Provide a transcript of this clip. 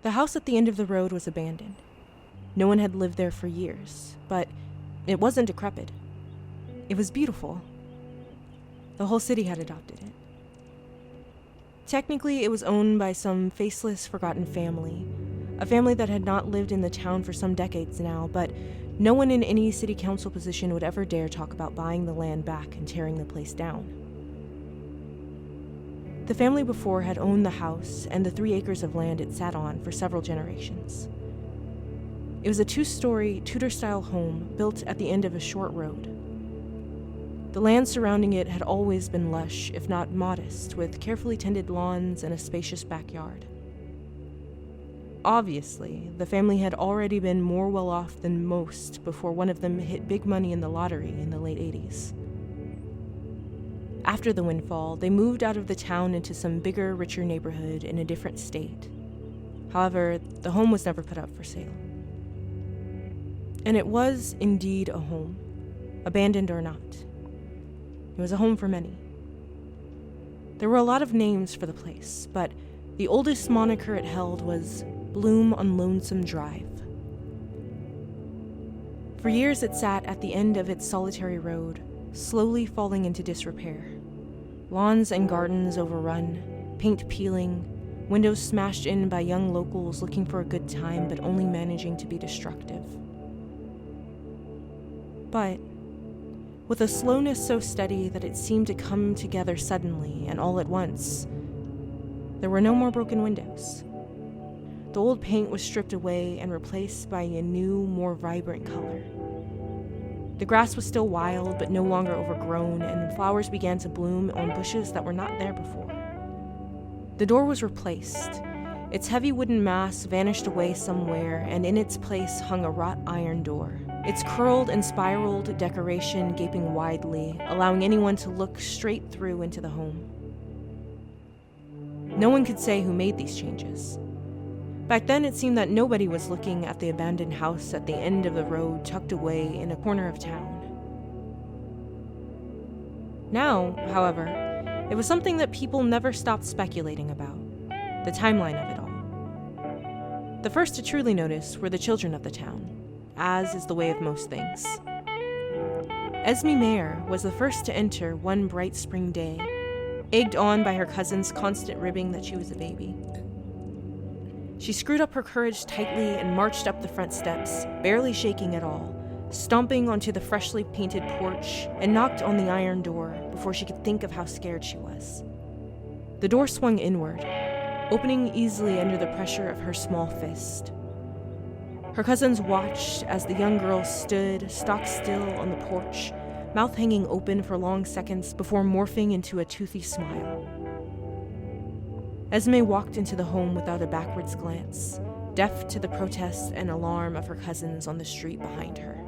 The house at the end of the road was abandoned. No one had lived there for years, but it wasn't decrepit. It was beautiful. The whole city had adopted it. Technically, it was owned by some faceless, forgotten family, a family that had not lived in the town for some decades now, but no one in any city council position would ever dare talk about buying the land back and tearing the place down. The family before had owned the house and the 3 acres of land it sat on for several generations. It was a 2-story, Tudor-style home built at the end of a short road. The land surrounding it had always been lush, if not modest, with carefully tended lawns and a spacious backyard. Obviously, the family had already been more well-off than most before one of them hit big money in the lottery in the late 80s. After the windfall, they moved out of the town into some bigger, richer neighborhood in a different state. However, the home was never put up for sale. And it was indeed a home, abandoned or not. It was a home for many. There were a lot of names for the place, but the oldest moniker it held was Bloom on Lonesome Drive. For years it sat at the end of its solitary road, slowly falling into disrepair. Lawns and gardens overrun, paint peeling, windows smashed in by young locals looking for a good time but only managing to be destructive. But with a slowness so steady that it seemed to come together suddenly and all at once, there were no more broken windows. The old paint was stripped away and replaced by a new, more vibrant color. The grass was still wild, but no longer overgrown, and flowers began to bloom on bushes that were not there before. The door was replaced. Its heavy wooden mass vanished away somewhere, and in its place hung a wrought iron door, its curled and spiraled decoration gaping widely, allowing anyone to look straight through into the home. No one could say who made these changes. Back then, it seemed that nobody was looking at the abandoned house at the end of the road tucked away in a corner of town. Now, however, it was something that people never stopped speculating about, the timeline of it all. The first to truly notice were the children of the town, as is the way of most things. Esme Mayer was the first to enter one bright spring day, egged on by her cousin's constant ribbing that she was a baby. She screwed up her courage tightly and marched up the front steps, barely shaking at all, stomping onto the freshly painted porch and knocked on the iron door before she could think of how scared she was. The door swung inward, opening easily under the pressure of her small fist. Her cousins watched as the young girl stood stock still on the porch, mouth hanging open for long seconds before morphing into a toothy smile. Esme walked into the home without a backwards glance, deaf to the protest and alarm of her cousins on the street behind her.